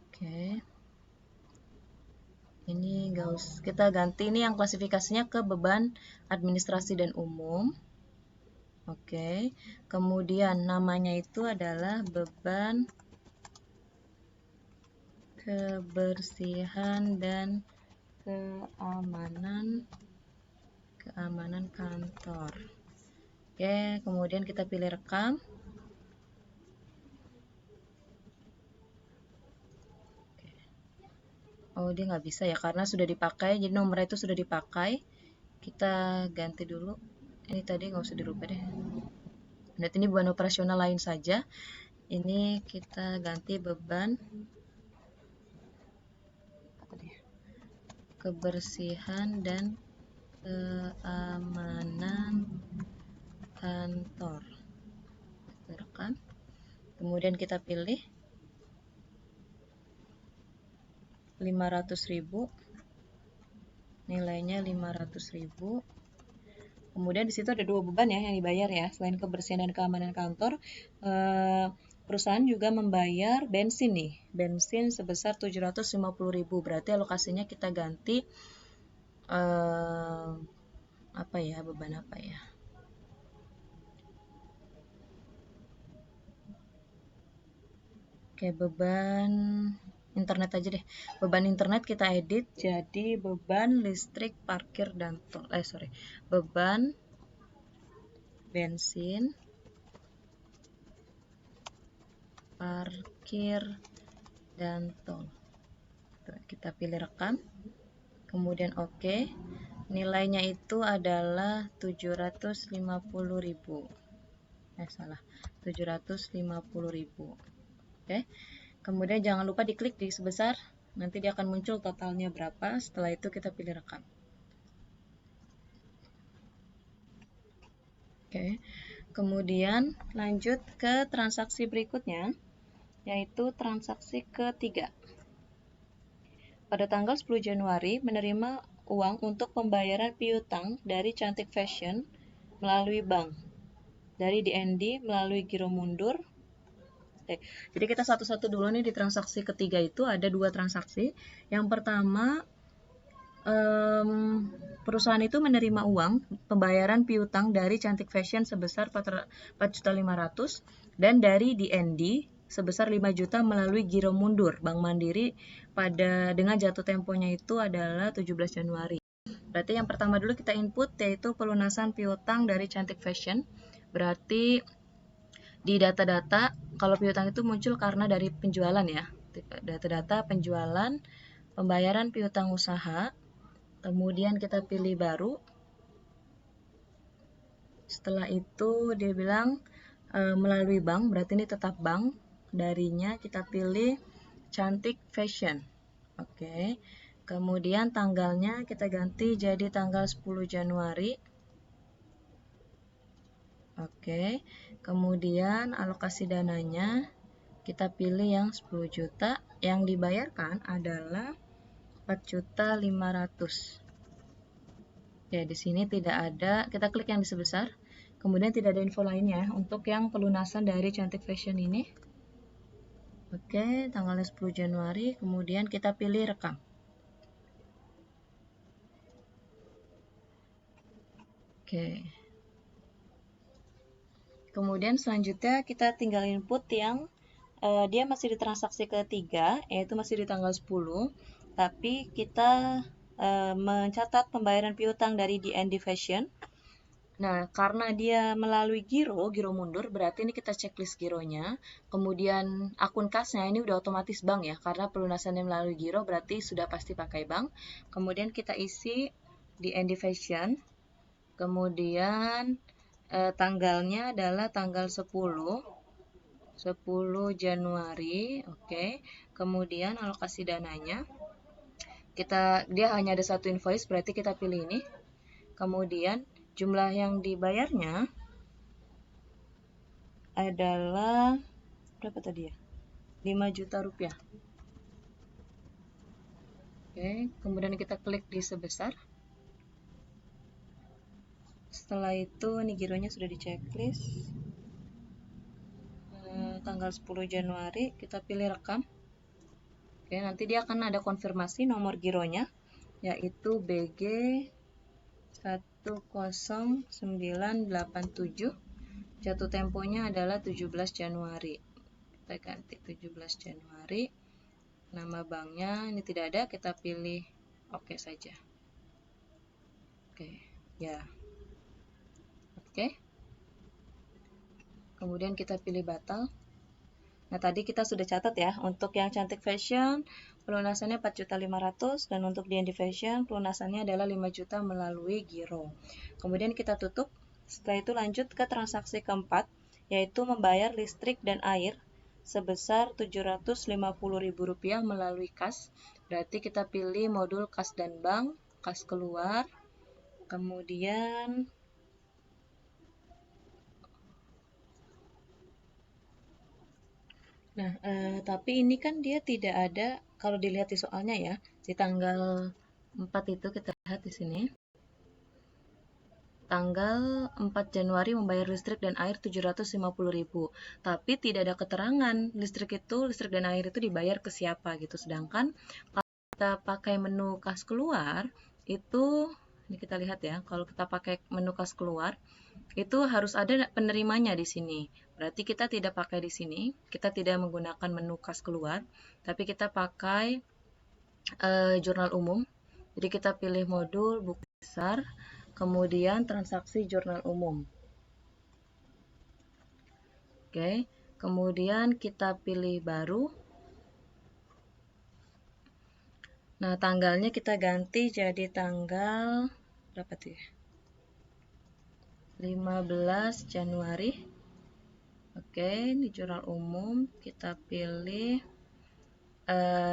Oke. Ini kita ganti ini yang klasifikasinya ke beban administrasi dan umum. Oke. Kemudian namanya itu adalah beban kebersihan dan keamanan kantor. Oke, kemudian kita pilih rekam. Oh, dia nggak bisa ya karena sudah dipakai, jadi nomor itu sudah dipakai. Kita ganti dulu. Ini tadi nggak usah dirubah deh. Berarti ini beban operasional lain saja. Ini kita ganti beban kebersihan dan keamanan kantor. Tekan. Kemudian kita pilih 500.000, nilainya 500.000. Kemudian di situ ada 2 beban ya yang dibayar ya, selain kebersihan dan keamanan kantor, perusahaan juga membayar bensin nih, bensin sebesar 750.000. Berarti alokasinya kita ganti apa ya, beban apa ya? Oke, beban internet aja deh. Beban internet kita edit jadi beban listrik, parkir, dan tol. Beban bensin, parkir, dan tol. Kita pilih rekam, kemudian oke. Nilainya itu adalah 750.000. 750.000. Oke. Kemudian jangan lupa diklik di sebesar, nanti dia akan muncul totalnya berapa. Setelah itu kita pilih rekam. Oke. Kemudian lanjut ke transaksi berikutnya, yaitu transaksi ketiga. Pada tanggal 10 Januari menerima uang untuk pembayaran piutang dari Cantik Fashion melalui bank. Dari DND melalui giro mundur. Jadi kita satu-satu dulu nih. Di transaksi ketiga itu ada 2 transaksi. Yang pertama, perusahaan itu menerima uang pembayaran piutang dari Cantik Fashion sebesar 4.500.000 dan dari DND sebesar 5 juta melalui giro mundur Bank Mandiri dengan jatuh temponya itu adalah 17 Januari. Berarti yang pertama dulu kita input yaitu pelunasan piutang dari Cantik Fashion. Berarti di data-data kalau piutang itu muncul karena dari penjualan ya. Data-data penjualan, pembayaran piutang usaha. Kemudian kita pilih baru. Setelah itu dia bilang melalui bank, berarti ini tetap bank. Darinya kita pilih Cantik Fashion. Oke. Kemudian tanggalnya kita ganti jadi tanggal 10 Januari. Oke. Kemudian alokasi dananya kita pilih yang 10 juta. Yang dibayarkan adalah 4.500.000. Oke, di sini tidak ada, kita klik yang di sebesar. Kemudian tidak ada info lainnya untuk yang pelunasan dari Cantik Fashion ini. Oke, tanggalnya 10 Januari, kemudian kita pilih rekam. Oke. Kemudian selanjutnya kita tinggal input yang dia masih di transaksi ketiga, yaitu masih di tanggal 10, tapi kita mencatat pembayaran piutang dari DND Fashion. Nah, karena dia melalui giro mundur, berarti ini kita checklist gironya. Kemudian akun kasnya ini udah otomatis bank ya, karena pelunasannya melalui giro berarti sudah pasti pakai bank. Kemudian kita isi DND Fashion. Kemudian tanggalnya adalah tanggal 10 Januari. Oke. Kemudian alokasi dananya dia hanya ada satu invoice, berarti kita pilih ini. Kemudian jumlah yang dibayarnya adalah berapa tadi ya? 5 juta rupiah. Oke, kemudian kita klik di sebesar. Setelah itu ini gironya sudah di checklist. Tanggal 10 Januari kita pilih rekam. Oke, nanti dia akan ada konfirmasi nomor gironya, yaitu BG 10987. Jatuh temponya adalah 17 Januari. Kita ganti 17 Januari. Nama banknya ini tidak ada, kita pilih oke saja. Oke, ya. Oke. Kemudian kita pilih batal. Nah, tadi kita sudah catat ya, untuk yang Cantik Fashion pelunasannya 4.500.000 dan untuk DND Fashion pelunasannya adalah 5 juta melalui giro. Kemudian kita tutup. Setelah itu lanjut ke transaksi keempat, yaitu membayar listrik dan air sebesar Rp750.000 melalui kas. Berarti kita pilih modul kas dan bank, kas keluar, kemudian tapi ini kan dia tidak ada, kalau dilihat di soalnya ya, di tanggal 4 itu kita lihat di sini. Tanggal 4 Januari membayar listrik dan air 750.000. Tapi tidak ada keterangan listrik dan air itu dibayar ke siapa gitu. Sedangkan kalau kita pakai menu kas keluar, itu ini kita lihat ya, kalau kita pakai menu kas keluar, itu harus ada penerimanya di sini. Berarti kita tidak pakai di sini, kita tidak menggunakan menu kas keluar, tapi kita pakai jurnal umum. Jadi kita pilih modul buku besar, kemudian transaksi jurnal umum. Oke, kemudian kita pilih baru. Nah, tanggalnya kita ganti jadi tanggal berapa tuh ya? 15 Januari. Oke, di jurnal umum kita pilih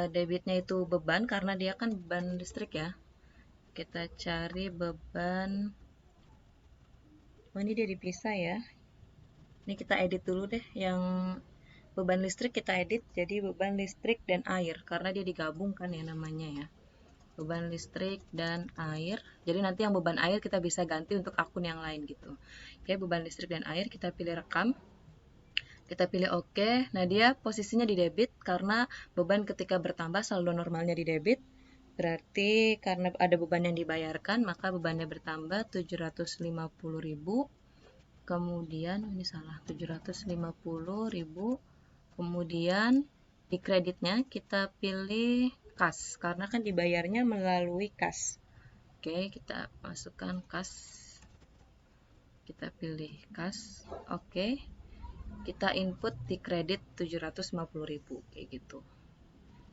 debitnya itu beban karena dia kan beban listrik ya. Kita cari beban. Oh, ini dia dipisah ya. Ini kita edit dulu deh, yang beban listrik kita edit jadi beban listrik dan air karena dia digabungkan ya namanya ya. Beban listrik dan air. Jadi nanti yang beban air kita bisa ganti untuk akun yang lain gitu. Oke, beban listrik dan air kita pilih rekam. Kita pilih OK. Nah, dia posisinya di debit karena beban ketika bertambah saldo normalnya di debit. Berarti karena ada beban yang dibayarkan, maka bebannya bertambah 750.000. Kemudian ini salah, 750.000. Kemudian di kreditnya kita pilih kas karena kan dibayarnya melalui kas. Oke, kita masukkan kas. Kita pilih kas. Oke. Kita input di kredit 750.000 kayak gitu.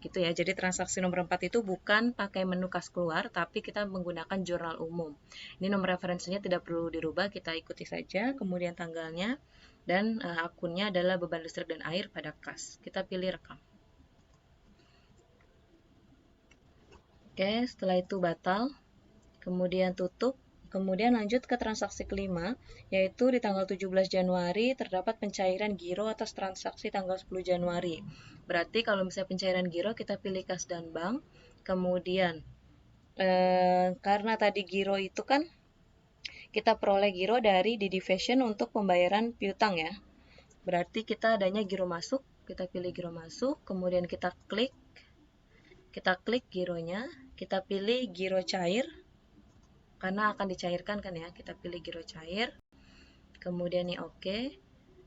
Gitu ya. Jadi transaksi nomor 4 itu bukan pakai menu kas keluar, tapi kita menggunakan jurnal umum. Ini nomor referensinya tidak perlu dirubah, kita ikuti saja. Kemudian tanggalnya dan akunnya adalah beban listrik dan air pada kas. Kita pilih rekam. Oke, setelah itu batal. Kemudian tutup. Kemudian lanjut ke transaksi kelima, yaitu di tanggal 17 Januari terdapat pencairan giro atas transaksi tanggal 10 Januari. Berarti kalau misalnya pencairan giro kita pilih kas dan bank. Kemudian karena tadi giro itu kan kita peroleh giro dari Didi Fashion untuk pembayaran piutang ya. Berarti kita adanya giro masuk, kita pilih giro masuk, kemudian kita klik gironya, kita pilih giro cair karena akan dicairkan kan ya, kita pilih giro cair, kemudian ini OK.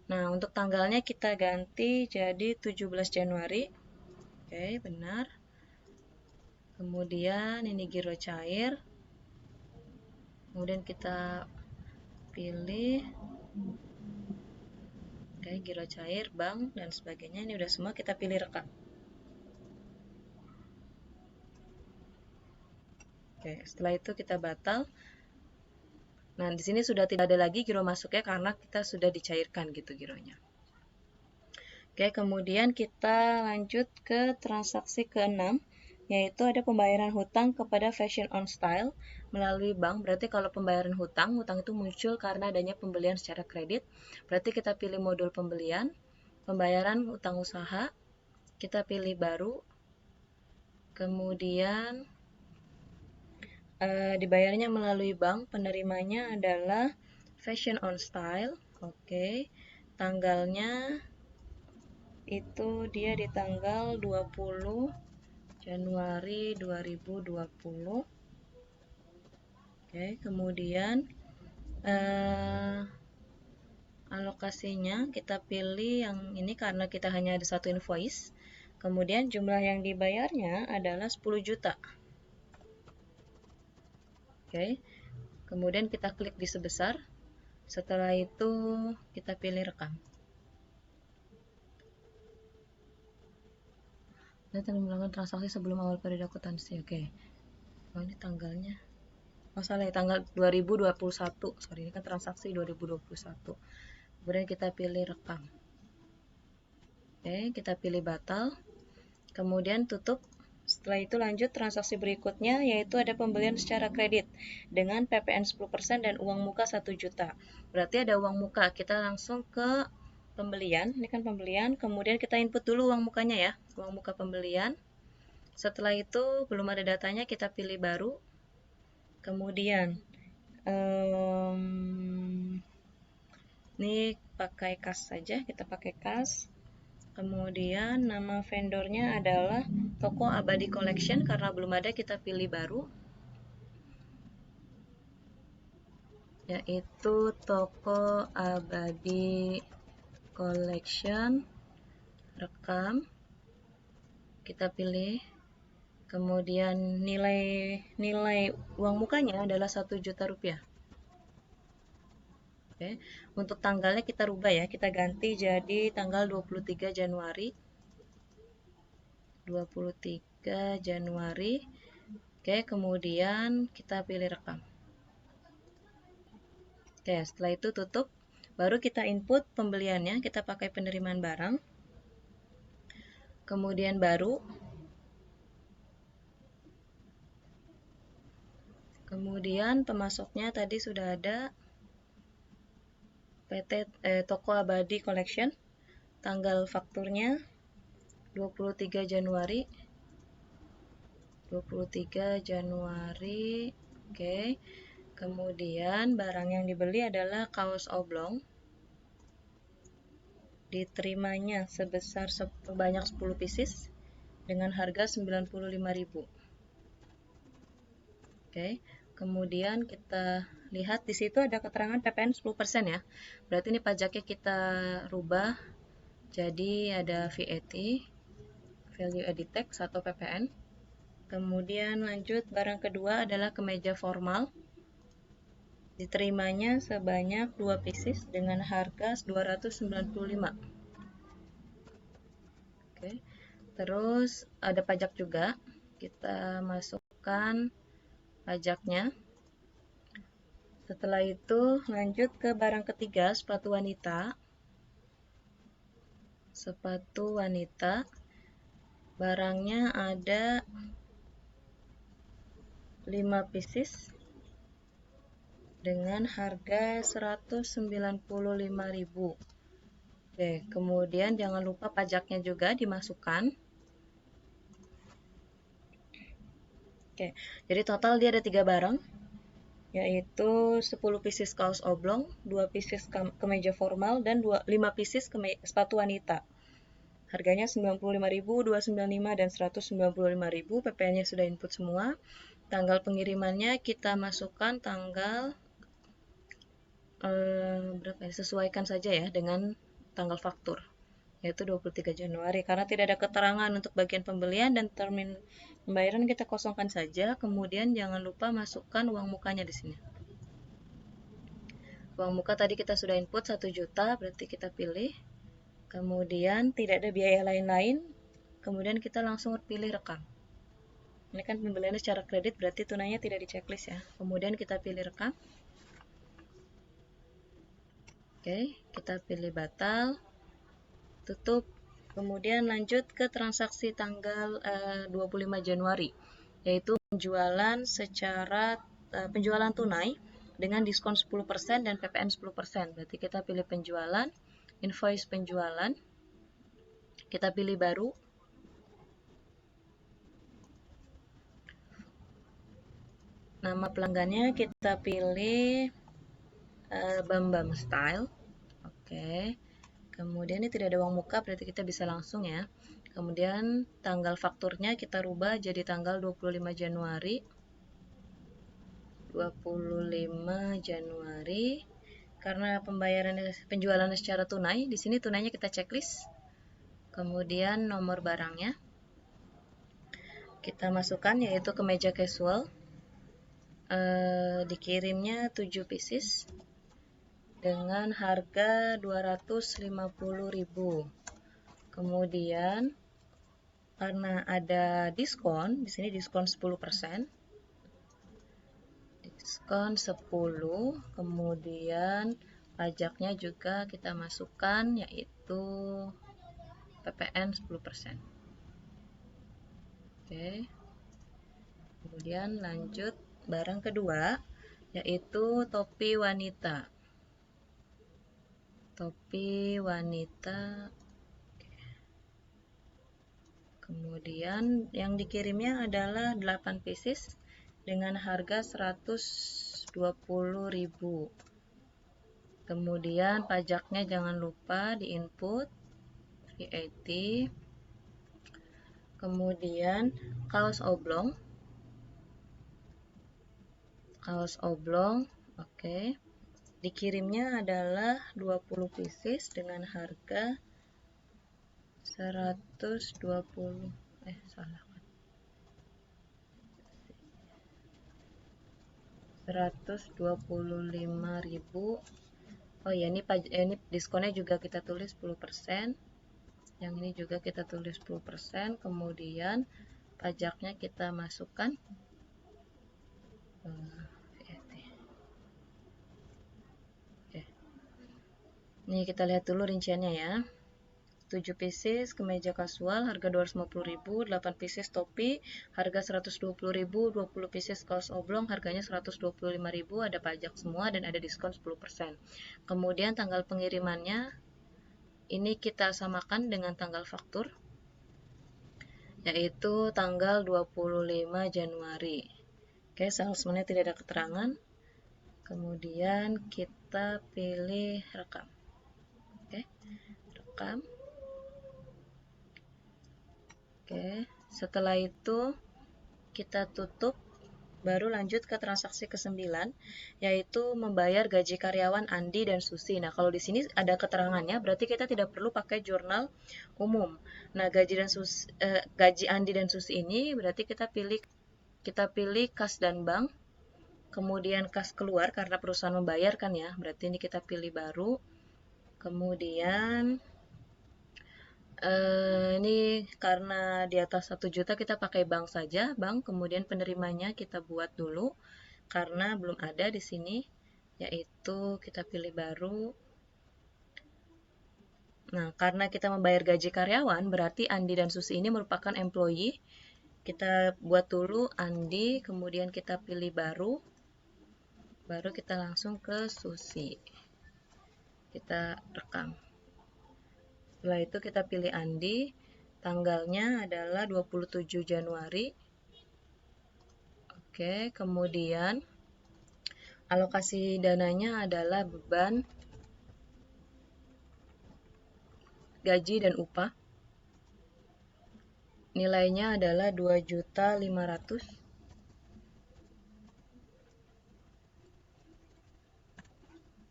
Nah, untuk tanggalnya kita ganti jadi 17 Januari. Oke, benar. Kemudian ini giro cair, kemudian kita pilih giro cair, bank, dan sebagainya. Ini udah semua, kita pilih rekam. Oke, setelah itu kita batal. Nah, di sini sudah tidak ada lagi giro masuknya karena kita sudah dicairkan gitu gironya. Oke, kemudian kita lanjut ke transaksi ke-6, yaitu ada pembayaran hutang kepada Fashion on Style melalui bank. Berarti kalau pembayaran hutang itu muncul karena adanya pembelian secara kredit. Berarti kita pilih modul pembelian, pembayaran hutang usaha, kita pilih baru, kemudian dibayarnya melalui bank, penerimanya adalah Fashion on Style. Oke, tanggalnya itu dia di tanggal 20 Januari 2020. Oke, kemudian alokasinya kita pilih yang ini karena kita hanya ada satu invoice. Kemudian jumlah yang dibayarnya adalah 10 juta. Oke, kemudian kita klik di sebesar. Setelah itu kita pilih rekam. Kita melakukan transaksi sebelum awal periode akuntansi. Oke. Oh, ini tanggalnya. Oh, salah ya, tanggal 2021. Sorry, ini kan transaksi 2021. Kemudian kita pilih rekam. Oke, kita pilih batal. Kemudian tutup. Setelah itu lanjut transaksi berikutnya, yaitu ada pembelian secara kredit dengan PPN 10% dan uang muka 1 juta. Berarti ada uang muka, kita langsung ke pembelian. Ini kan pembelian, kemudian kita input dulu uang mukanya ya, uang muka pembelian. Setelah itu belum ada datanya, kita pilih baru. Kemudian ini pakai kas saja, kita pakai kas. Kemudian nama vendornya adalah Toko Abadi Collection, karena belum ada kita pilih baru, yaitu Toko Abadi Collection. Rekam, kita pilih. Kemudian nilai uang mukanya adalah 1 juta rupiah. Oke. Untuk tanggalnya kita rubah ya, kita ganti jadi tanggal 23 Januari. 23 Januari. Oke, kemudian kita pilih rekam. Oke, setelah itu tutup. Baru kita input pembeliannya, kita pakai penerimaan barang. Kemudian baru. Kemudian pemasoknya tadi sudah ada Toko Abadi Collection. Tanggal fakturnya 23 Januari. 23 Januari. Oke. Kemudian barang yang dibeli adalah kaos oblong. Diterimanya sebesar sebanyak 10 pieces dengan harga 95.000. Oke. Kemudian kita lihat di situ ada keterangan PPN 10% ya. Berarti ini pajaknya kita rubah jadi ada VAT, value added tax atau PPN. Kemudian lanjut, barang kedua adalah kemeja formal. Diterimanya sebanyak 2 pieces dengan harga 295. Oke. Terus ada pajak juga. Kita masukkan pajaknya. Setelah itu lanjut ke barang ketiga, sepatu wanita. Sepatu wanita. Barangnya ada 5 pieces dengan harga 195.000. Oke, kemudian jangan lupa pajaknya juga dimasukkan. Oke, jadi total dia ada 3 barang, yaitu 10 pieces kaos oblong, 2 pieces kemeja formal, dan 5 pieces sepatu wanita. Harganya 95.000, 295 dan 195.000. PPN-nya sudah input semua. Tanggal pengirimannya kita masukkan tanggal berapa ya? Sesuaikan saja ya dengan tanggal faktur, yaitu 23 Januari. Karena tidak ada keterangan untuk bagian pembelian dan termin pembayaran, kita kosongkan saja. Kemudian jangan lupa masukkan uang mukanya di sini. Uang muka tadi kita sudah input 1 juta, berarti kita pilih. Kemudian tidak ada biaya lain-lain. Kemudian kita langsung pilih rekam. Ini kan pembeliannya secara kredit, berarti tunainya tidak di checklist ya. Kemudian kita pilih rekam. Oke, kita pilih batal. Tutup. Kemudian lanjut ke transaksi tanggal 25 Januari, yaitu penjualan penjualan tunai dengan diskon 10% dan PPN 10%. Berarti kita pilih penjualan, invoice penjualan. Kita pilih baru. Nama pelanggannya kita pilih Bambam Style. Oke. Kemudian ini tidak ada uang muka, berarti kita bisa langsung ya. Kemudian tanggal fakturnya kita rubah jadi tanggal 25 Januari. 25 Januari. Karena penjualannya secara tunai, di sini tunainya kita checklist. Kemudian nomor barangnya kita masukkan, yaitu kemeja casual. Dikirimnya 7 pieces dengan harga 250.000. Kemudian karena ada diskon, di sini diskon 10%. Diskon 10, kemudian pajaknya juga kita masukkan, yaitu PPN 10%. Oke. Kemudian lanjut barang kedua, yaitu topi wanita. Topi wanita. Kemudian yang dikirimnya adalah 8 pieces dengan harga 120.000. Kemudian pajaknya jangan lupa di input VAT. Kemudian kaos oblong. Oke. Dikirimnya adalah 20 pieces dengan harga 125.000. Oh ya, ini diskonnya juga kita tulis 10%. Yang ini juga kita tulis 10%. Kemudian pajaknya kita masukkan VAT. Oke. Nih kita lihat dulu rinciannya ya. 7 pieces kemeja kasual harga 250.000, 8 pieces topi harga 120.000, 20 pieces kaos oblong harganya 125.000, ada pajak semua dan ada diskon 10%. Kemudian tanggal pengirimannya ini kita samakan dengan tanggal faktur, yaitu tanggal 25 Januari. Oke, salesman-nya tidak ada keterangan. Kemudian kita pilih rekam. Oke, rekam. Oke, setelah itu kita tutup, baru lanjut ke transaksi ke-9, yaitu membayar gaji karyawan Andi dan Susi. Nah, kalau di sini ada keterangannya, berarti kita tidak perlu pakai jurnal umum. Nah, gaji Andi dan Susi ini berarti kita pilih kas dan bank, kemudian kas keluar karena perusahaan membayarkan ya, berarti ini kita pilih baru. Kemudian ini karena di atas 1 juta kita pakai bank saja, bank. Kemudian penerimanya kita buat dulu karena belum ada di sini, yaitu kita pilih baru. Nah, karena kita membayar gaji karyawan, berarti Andi dan Susi ini merupakan employee. Kita buat dulu Andi, kemudian kita pilih baru. Baru kita langsung ke Susi. Kita rekam. Setelah itu kita pilih Andi, tanggalnya adalah 27 Januari. Oke, kemudian alokasi dananya adalah beban, gaji dan upah. Nilainya adalah 2.500.000.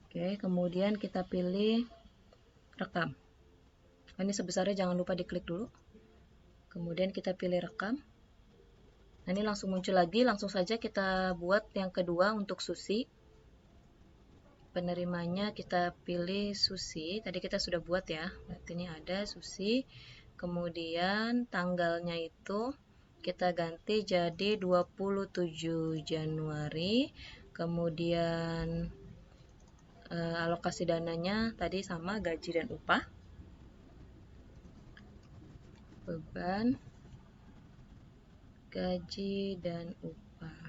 Oke, kemudian kita pilih rekam. Ini sebesarnya jangan lupa diklik dulu. Kemudian kita pilih rekam. Nah, ini langsung muncul lagi, langsung saja kita buat yang kedua untuk Susi. Penerimanya kita pilih Susi, tadi kita sudah buat ya, berarti ini ada Susi. Kemudian tanggalnya itu kita ganti jadi 27 Januari. Kemudian alokasi dananya tadi sama, gaji dan upah. Beban, gaji dan upah.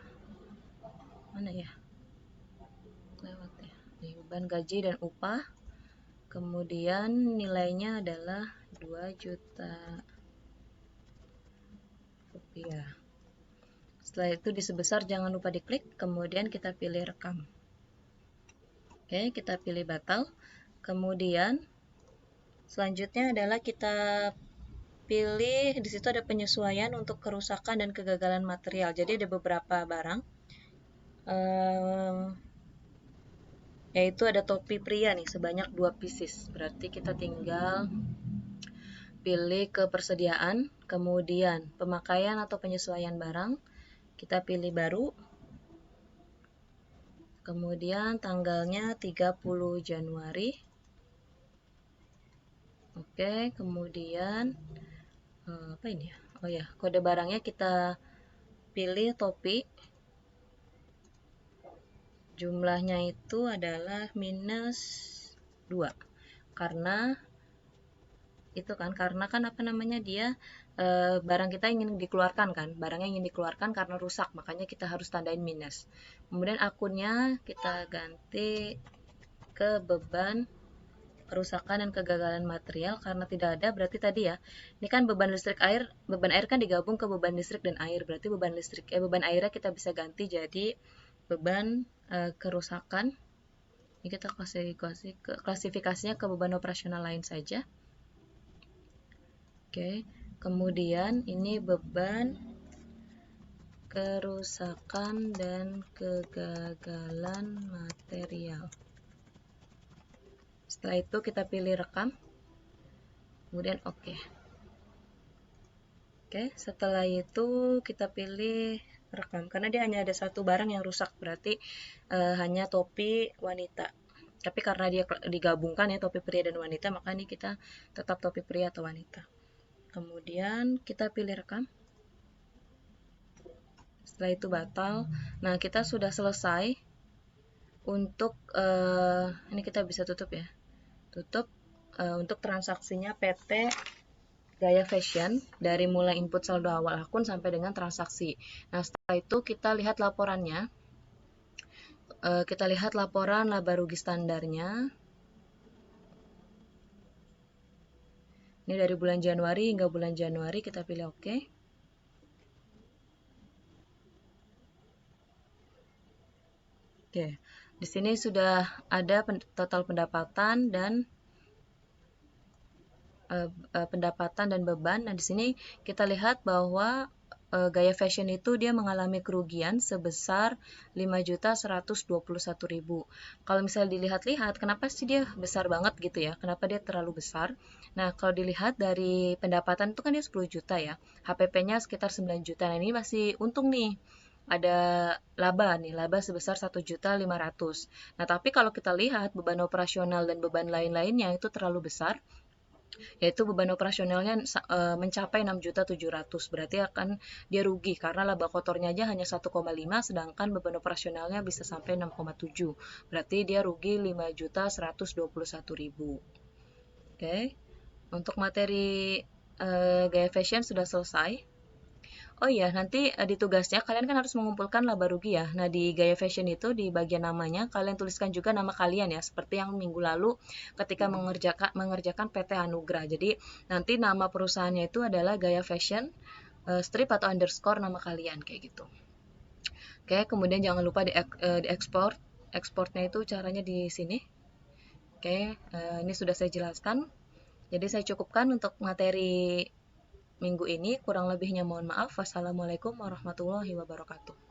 Mana ya? Lewat ya. Beban, gaji dan upah. Kemudian nilainya adalah 2 juta rupiah. Setelah itu di sebesar jangan lupa diklik, kemudian kita pilih rekam. Oke, kita pilih batal. Kemudian selanjutnya adalah kita pilih, di situ ada penyesuaian untuk kerusakan dan kegagalan material. Jadi ada beberapa barang, yaitu ada topi pria nih sebanyak 2 pieces. Berarti kita tinggal pilih ke persediaan, kemudian pemakaian atau penyesuaian barang, kita pilih baru. Kemudian tanggalnya 30 Januari. Oke, kemudian apa ini ya? Oh ya, kode barangnya kita pilih topi. Jumlahnya itu adalah -2 karena itu kan karena kan apa namanya dia barang kita ingin dikeluarkan kan, barangnya ingin dikeluarkan karena rusak, makanya kita harus tandain minus. Kemudian akunnya kita ganti ke beban kerusakan dan kegagalan material karena tidak ada, berarti tadi ya, ini kan beban air kan digabung ke beban listrik dan air, berarti beban airnya kita bisa ganti jadi beban kerusakan. Ini kita klasifikasinya ke beban operasional lain saja. Oke, kemudian ini beban kerusakan dan kegagalan material. Setelah itu kita pilih rekam, kemudian oke. Oke, setelah itu kita pilih rekam, karena dia hanya ada satu barang yang rusak, berarti hanya topi wanita. Tapi karena dia digabungkan ya topi pria dan wanita, maka ini kita tetap topi pria atau wanita. Kemudian kita pilih rekam. Setelah itu batal. Nah, kita sudah selesai untuk ini kita bisa tutup ya. Tutup untuk transaksinya PT Gaya Fashion dari mulai input saldo awal akun sampai dengan transaksi. Nah, setelah itu kita lihat laporannya. Kita lihat laporan laba rugi standarnya. Ini dari bulan Januari hingga bulan Januari, kita pilih oke. Oke, di sini sudah ada total pendapatan dan beban. Nah, di sini kita lihat bahwa Gaya Fashion itu dia mengalami kerugian sebesar 5.121.000. Kalau misalnya dilihat-lihat, kenapa sih dia besar banget gitu ya? Kenapa dia terlalu besar? Nah, kalau dilihat dari pendapatan itu kan dia 10 juta ya. HPP-nya sekitar 9 juta. Nah, ini masih untung nih. Ada laba sebesar 1.500.000. Nah, tapi kalau kita lihat beban operasional dan beban lain-lainnya itu terlalu besar, yaitu beban operasionalnya mencapai 6.700.000, berarti akan dia rugi karena laba kotornya aja hanya 1,5, sedangkan beban operasionalnya bisa sampai 6,7, berarti dia rugi 5.121.000. Oke, untuk materi Gaya Fashion sudah selesai. Oh iya, nanti di tugasnya kalian kan harus mengumpulkan laba rugi ya. Nah, di Gaya Fashion itu di bagian namanya kalian tuliskan juga nama kalian ya, seperti yang minggu lalu ketika mengerjakan PT Anugrah. Jadi, nanti nama perusahaannya itu adalah Gaya Fashion strip atau underscore nama kalian kayak gitu. Oke, kemudian jangan lupa diekspor. Ekspornya itu caranya di sini. Oke, ini sudah saya jelaskan. Jadi saya cukupkan untuk materi minggu ini, kurang lebihnya mohon maaf. Wassalamualaikum warahmatullahi wabarakatuh.